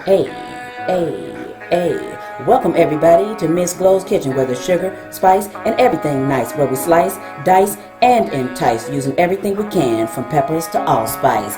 Hey, hey. Welcome everybody to Miss Glow's Kitchen, where there's sugar, spice, and everything nice, where we slice, dice, and entice using everything we can, from peppers to allspice.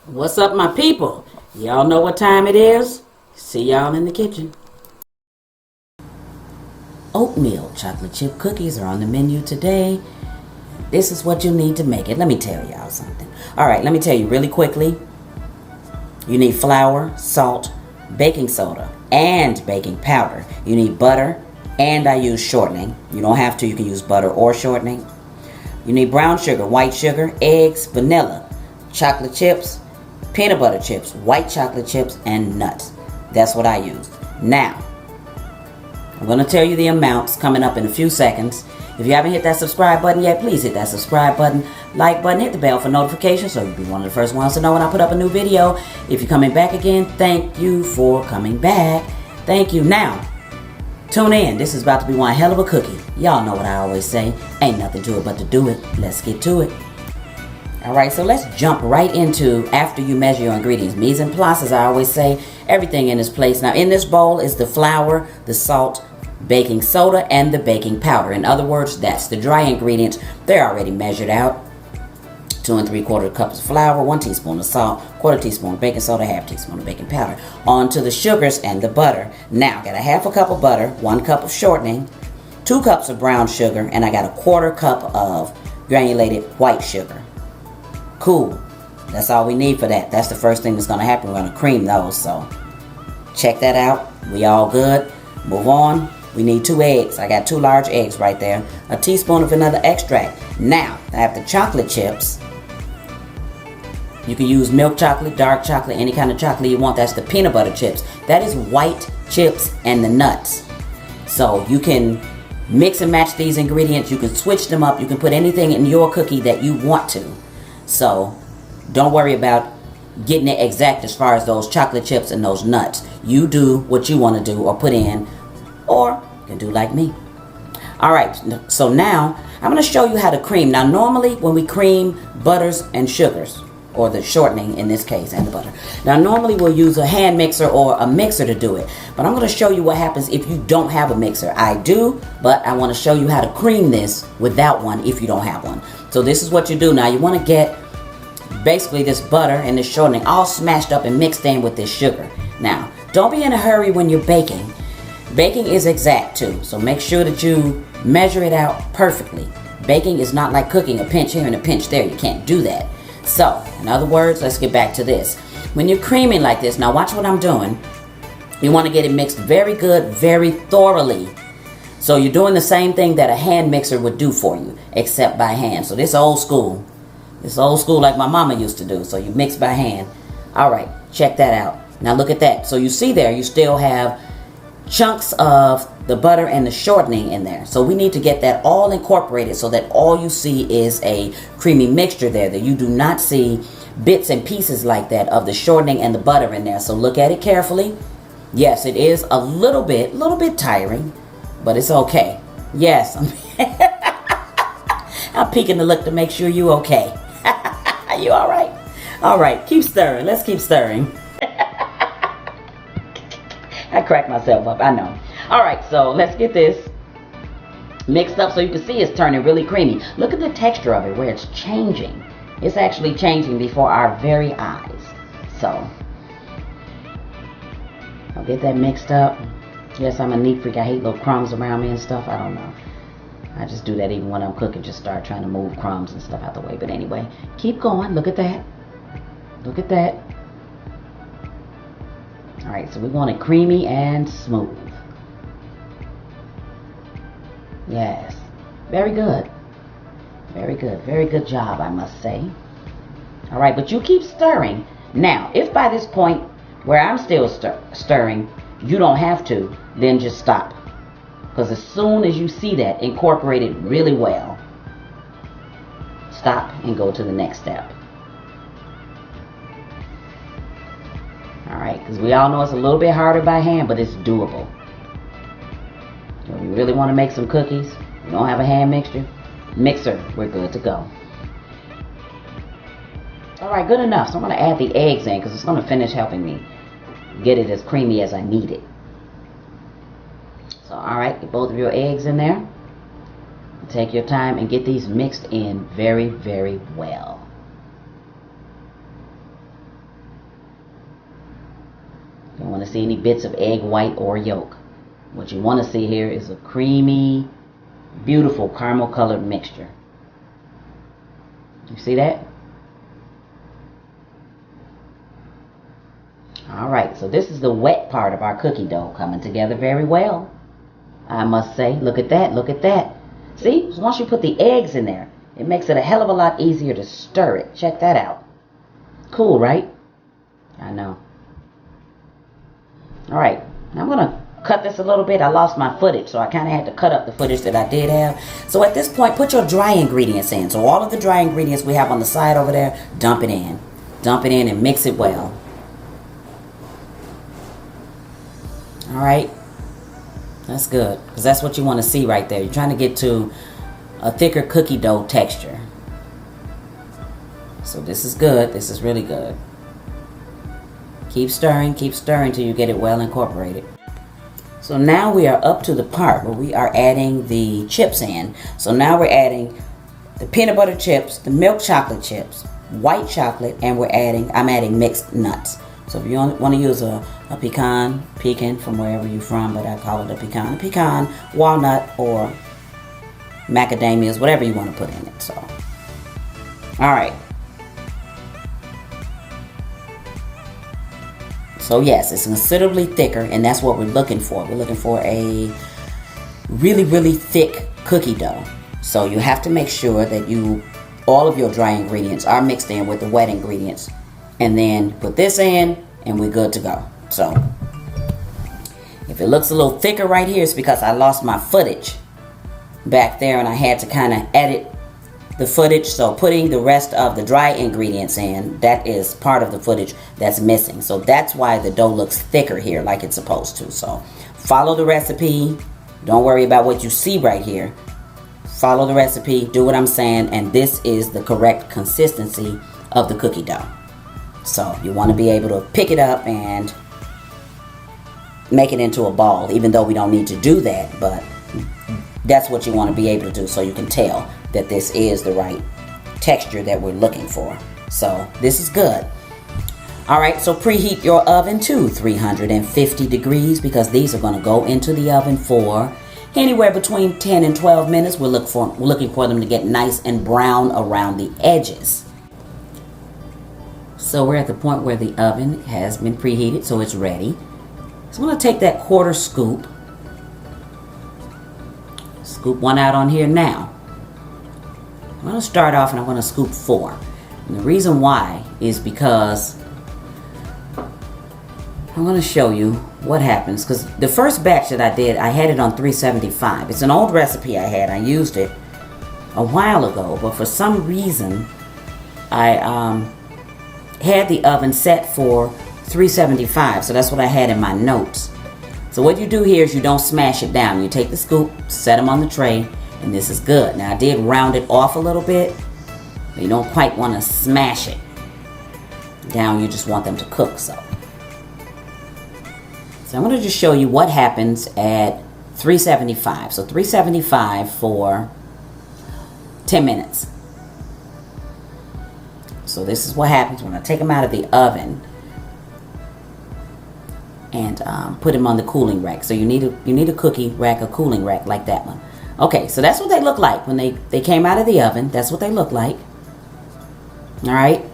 What's up, my people? Y'all know what time it is? See y'all in the kitchen. Oatmeal chocolate chip cookies are on the menu today. This is what you need to make it. Let me tell y'all something. Alright, let me tell you really quickly. You need flour, salt, baking soda, and baking powder. You need butter, and I use shortening. You don't have to, you can use butter or shortening. You need brown sugar, white sugar, eggs, vanilla, chocolate chips, peanut butter chips, white chocolate chips, and nuts. That's what I use. Now, I'm going to tell you the amounts coming up in a few seconds. If you haven't hit that subscribe button yet, please hit that subscribe button, like button, hit the bell for notifications so you'll be one of the first ones to know when I put up a new video. If you're coming back again, thank you for coming back. Thank you. Now, tune in. This is about to be one hell of a cookie. Y'all know what I always say. Ain't nothing to it but to do it. Let's get to it. Alright, so let's jump right into after you measure your ingredients. Mise en place, as I always say, everything in its place. Now, in this bowl is the flour, the salt, baking soda, and the baking powder. In other words, that's the dry ingredients. They're already measured out. 2 3/4 cups of flour, 1 teaspoon of salt, 1/4 teaspoon of baking soda, 1/2 teaspoon of baking powder. On to the sugars and the butter. Now, got a 1/2 cup of butter, 1 cup of shortening, 2 cups of brown sugar, and I got a 1/4 cup of granulated white sugar. Cool. That's all we need for that. That's the first thing that's going to happen. We're going to cream those. So, check that out. We all good. Move on. We need 2 eggs. I got 2 large eggs right there. A teaspoon of vanilla extract. Now, I have the chocolate chips. You can use milk chocolate, dark chocolate, any kind of chocolate you want. That's the peanut butter chips. That is white chips and the nuts. So you can mix and match these ingredients. You can switch them up. You can put anything in your cookie that you want to. So don't worry about getting it exact as far as those chocolate chips and those nuts. You do what you want to do or put in. Or you can do like me. Alright, so now I'm going to show you how to cream. Now normally when we cream butters and sugars, or the shortening in this case, and the butter. Now normally we'll use a hand mixer or a mixer to do it. But I'm going to show you what happens if you don't have a mixer. I do, but I want to show you how to cream this without one if you don't have one. So this is what you do. Now you want to get basically this butter and this shortening all smashed up and mixed in with this sugar. Now, don't be in a hurry when you're baking. Baking is exact too, so make sure that you measure it out perfectly. Baking is not like cooking, a pinch here and a pinch there. You can't do that. So, in other words, let's get back to this. When you're creaming like this, now watch what I'm doing. You want to get it mixed very good, very thoroughly. So you're doing the same thing that a hand mixer would do for you, except by hand. So this old school. This old school like my mama used to do. So you mix by hand. Alright, check that out. Now look at that. So you see there, you still have chunks of the butter and the shortening in there. So we need to get that all incorporated so that all you see is a creamy mixture there, that you do not see bits and pieces like that of the shortening and the butter in there. So look at it carefully. Yes, it is a little bit tiring, but it's okay. Yes, I'm peeking to look to make sure you okay. You all right? All right, keep stirring. Let's keep stirring. I cracked myself up, I know. Alright, so let's get this mixed up so you can see it's turning really creamy. Look at the texture of it where it's changing. It's actually changing before our very eyes. So, I'll get that mixed up. Yes, I'm a neat freak. I hate little crumbs around me and stuff. I don't know. I just do that even when I'm cooking. Just start trying to move crumbs and stuff out the way. But anyway, keep going. Look at that. Look at that. Alright, so we want it creamy and smooth. Yes. Very good. Very good. Very good job, I must say. Alright, but you keep stirring. Now, if by this point where I'm still stirring, you don't have to, then just stop. Because as soon as you see that incorporated really well, stop and go to the next step. Alright, because we all know it's a little bit harder by hand, but it's doable. So if you really want to make some cookies, you don't have a hand mixer, we're good to go. Alright, good enough. So I'm going to add the eggs in because it's going to finish helping me get it as creamy as I need it. So, alright, get both of your eggs in there. Take your time and get these mixed in very, very well. You don't want to see any bits of egg white or yolk. What you want to see here is a creamy, beautiful caramel colored mixture. You see that? Alright, so this is the wet part of our cookie dough coming together very well, I must say. Look at that, look at that. See, once you put the eggs in there, it makes it a hell of a lot easier to stir it. Check that out. Cool, right? I know. Alright, now I'm going to cut this a little bit. I lost my footage, so I kind of had to cut up the footage that I did have. So at this point, put your dry ingredients in. So all of the dry ingredients we have on the side over there, dump it in. Dump it in and mix it well. Alright, that's good, because that's what you want to see right there. You're trying to get to a thicker cookie dough texture. So this is good. This is really good. Keep stirring till you get it well incorporated. So now we are up to the part where we are adding the chips in. So now we're adding the peanut butter chips, the milk chocolate chips, white chocolate, and I'm adding mixed nuts. So if you want to use a pecan from wherever you're from, but I call it a pecan, walnut, or macadamias, whatever you want to put in it. So, all right. So yes, it's considerably thicker, and that's what we're looking for. We're looking for a really, really thick cookie dough. So you have to make sure that all of your dry ingredients are mixed in with the wet ingredients. And then put this in, and we're good to go. So, if it looks a little thicker right here, it's because I lost my footage back there, and I had to kind of edit the footage. So, putting the rest of the dry ingredients in, that is part of the footage that's missing. So, that's why the dough looks thicker here, like it's supposed to. So, follow the recipe. Don't worry about what you see right here. Follow the recipe, do what I'm saying, and this is the correct consistency of the cookie dough. So you want to be able to pick it up and make it into a ball, even though we don't need to do that, but that's what you want to be able to do, so you can tell that this is the right texture that we're looking for. So this is good. Alright, so preheat your oven to 350 degrees, because these are going to go into the oven for anywhere between 10 and 12 minutes. We're looking for them to get nice and brown around the edges. So we're at the point where the oven has been preheated, so it's ready. So I'm going to take that quarter scoop. Scoop one out on here now. I'm going to start off and I'm going to scoop 4. And the reason why is because I'm going to show you what happens. Because the first batch that I did, I had it on 375. It's an old recipe I had. I used it a while ago, but for some reason I had the oven set for 375, so that's what I had in my notes. So what you do here is you don't smash it down. You take the scoop, set them on the tray, and this is good. Now I did round it off a little bit, but you don't quite want to smash it down. You just want them to cook. So I'm going to just show you what happens at 375. So 375 for 10 minutes. So this is what happens when I take them out of the oven and put them on the cooling rack. So you need a cookie rack, a cooling rack like that one. Okay, so that's what they look like when they came out of the oven. That's what they look like. All right.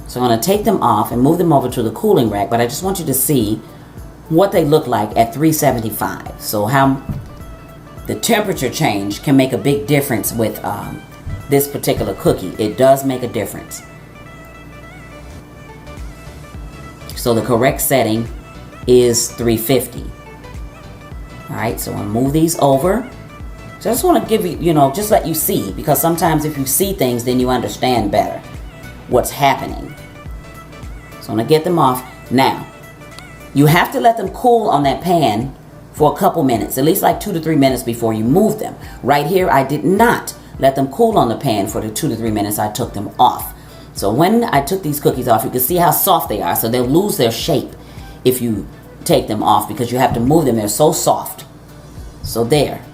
So I'm going to take them off and move them over to the cooling rack, but I just want you to see what they look like at 375. So how the temperature change can make a big difference with this particular cookie. It does make a difference. So the correct setting is 350. Alright, so I'm going to move these over. So I just want to give you, just let you see, because sometimes if you see things, then you understand better what's happening. So I'm going to get them off. Now, you have to let them cool on that pan for a couple minutes, at least like 2 to 3 minutes before you move them. Right here, I did not let them cool on the pan for the 2 to 3 minutes I took them off. So when I took these cookies off, you can see how soft they are. So they'll lose their shape if you take them off because you have to move them. They're so soft. So there.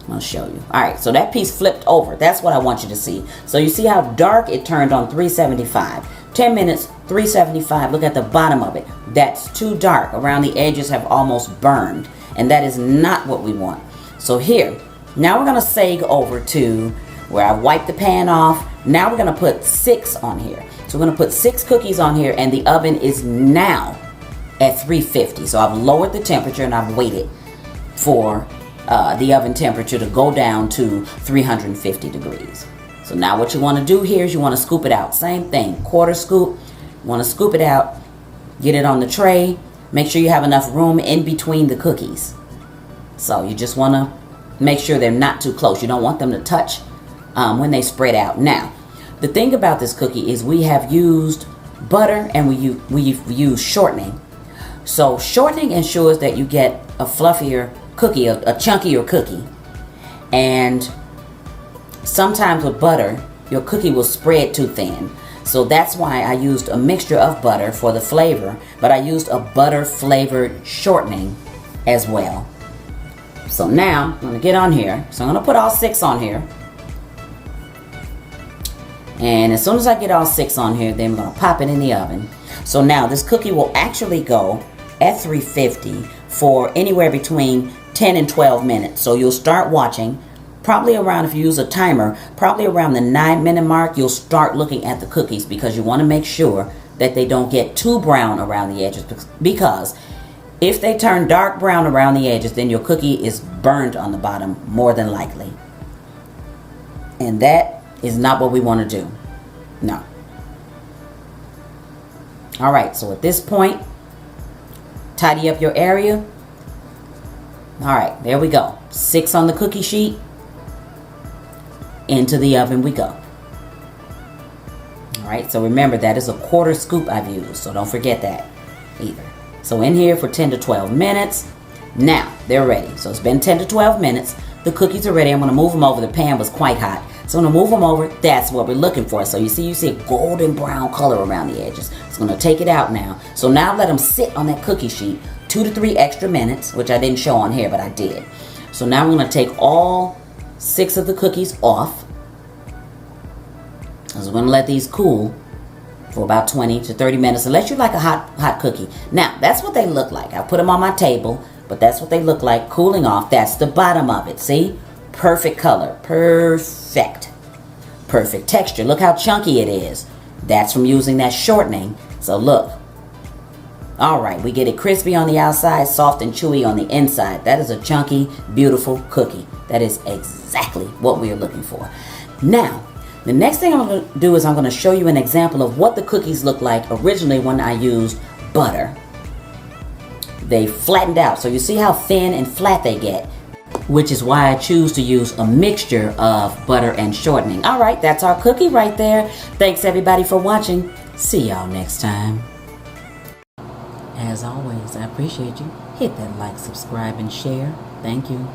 I'll show you. All right, so that piece flipped over. That's what I want you to see. So you see how dark it turned on 375. 10 minutes, 375. Look at the bottom of it. That's too dark. Around the edges have almost burned. And that is not what we want. So here, now we're going to sag over to where I wiped the pan off. Now we're going to put 6 on here. So we're going to put 6 cookies on here, and the oven is now at 350. So I've lowered the temperature and I've waited for the oven temperature to go down to 350 degrees. So now what you want to do here is you want to scoop it out. Same thing, quarter scoop. You want to scoop it out, get it on the tray. Make sure you have enough room in between the cookies. So you just want to make sure they're not too close. You don't want them to touch when they spread out. Now, the thing about this cookie is we have used butter and we've used shortening. So shortening ensures that you get a fluffier cookie, a chunkier cookie. And sometimes with butter, your cookie will spread too thin. So that's why I used a mixture of butter for the flavor, but I used a butter flavored shortening as well. So now I'm going to get on here. So I'm going to put all 6 on here. And as soon as I get all 6 on here, then I'm going to pop it in the oven. So now this cookie will actually go at 350 for anywhere between 10 and 12 minutes. So you'll start watching. Probably around, if you use a timer, probably around the 9-minute mark, you'll start looking at the cookies because you want to make sure that they don't get too brown around the edges. Because if they turn dark brown around the edges, then your cookie is burned on the bottom more than likely. And that is not what we want to do. No. All right, so at this point, tidy up your area. All right, there we go. 6 on the cookie sheet. Into the oven we go. All right, so remember that is a quarter scoop I've used, so don't forget that either. So in here for 10 to 12 minutes. Now they're ready. So it's been 10 to 12 minutes. The cookies are ready. I'm going to move them over. The pan was quite hot, so I'm going to move them over. That's what we're looking for. So you see a golden brown color around the edges. It's going to take it out now. So now let them sit on that cookie sheet 2 to 3 extra minutes, which I didn't show on here, but I did. So now I'm going to take all 6 of the cookies off. So we're going to let these cool for about 20 to 30 minutes, unless you like a hot cookie. Now, that's what they look like. I put them on my table, but that's what they look like cooling off. That's the bottom of it. See? Perfect color. Perfect. Perfect texture. Look how chunky it is. That's from using that shortening. So look. All right, we get it crispy on the outside, soft and chewy on the inside. That is a chunky, beautiful cookie. That is exactly what we are looking for. Now, the next thing I'm going to do is I'm going to show you an example of what the cookies look like originally when I used butter. They flattened out, so you see how thin and flat they get, which is why I choose to use a mixture of butter and shortening. All right, that's our cookie right there. Thanks everybody for watching. See y'all next time. As always, I appreciate you. Hit that like, subscribe, and share. Thank you.